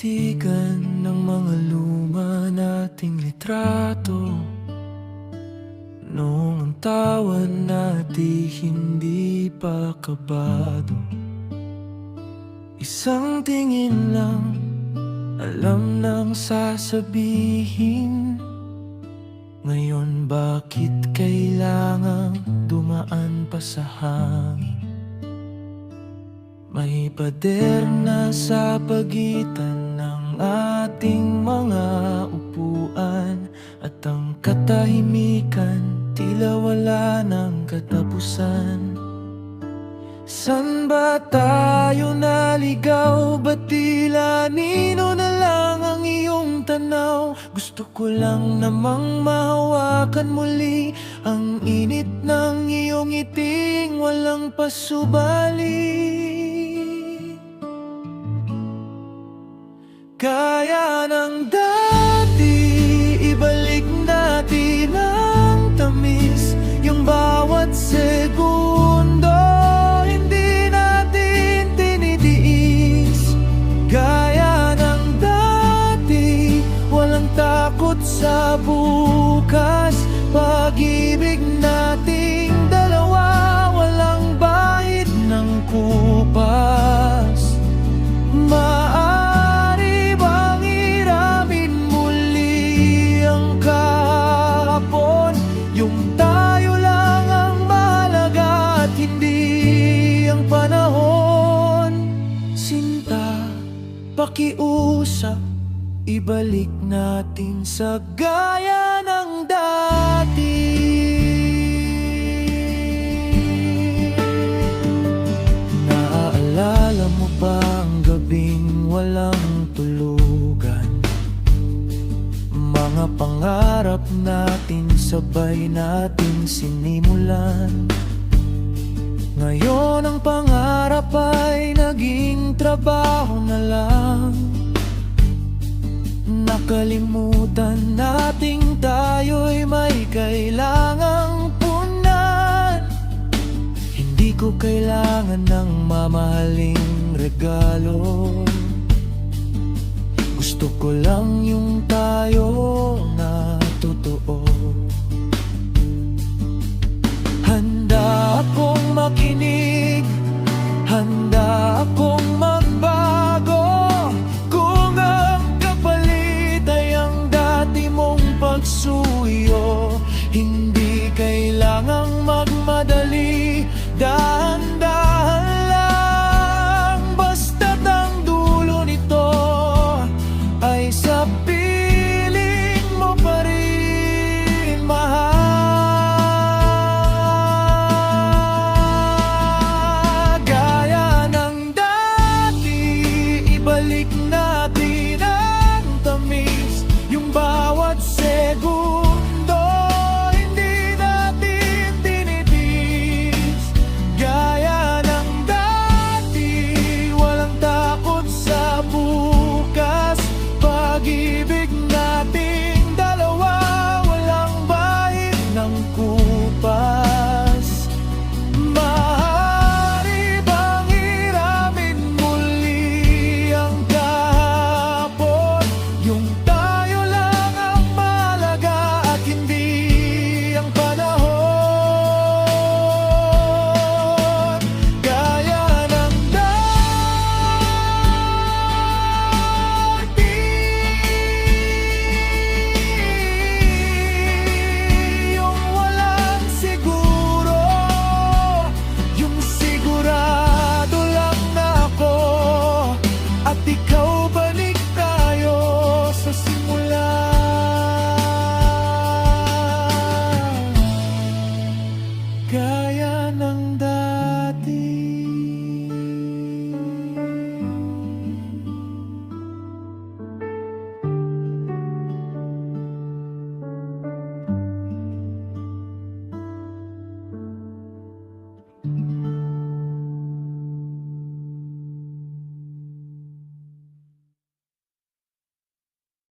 Tinitigan ng mga luma nating litrato noong ang tawan natin hindi pa kabado. Isang tingin lang, alam nang sasabihin. Ngayon bakit kailangang dumaan pa sa hangin? May pader na sa pagitan ng ating mga upuan, at ang katahimikan tila wala ng katapusan. San ba tayo naligaw? Ba't tila nino na lang ang iyong tanaw? Gusto ko lang namang mahawakan muli ang init ng iyong ngiting walang pasubali. Kaya ng dati, ibalik natin ang tamis, yung bawat segundo hindi natin tinitiis. Gaya ng dati, walang takot sa bukas, pag-ibig nating dalawa, walang bahid ng kupas. Maaari bang iramin muli ang kahapon? Yung tayo lang ang mahalaga at hindi ang panahon. Sinta, pakiusap, ibalik natin sa gaya ng dati. Naaalala mo ba ang gabing walang tulugan? Mga pangarap natin sabay natin sinimulan. Ngayon ang pangarap ay naging trabaho na lang. Nakalimutan nating tayo'y may kailangang punan. Hindi ko kailangan ng mamahaling regalo. Gusto ko lang yung tayo na totoo. Handa akong makinig, handa akong magbago, kung ang kapalit ay ang dati mong pagsuyo. Hindi kailangang magmadali, dahan-dahan lang, basta't ang dulo nito ay sa piling mo pa rin, mahal. Gaya ng dati, ibalik natin ang tamis, yung bawat segundo hindi natin tinitis. Gaya ng dati, walang takot sa bukas, pag-ibig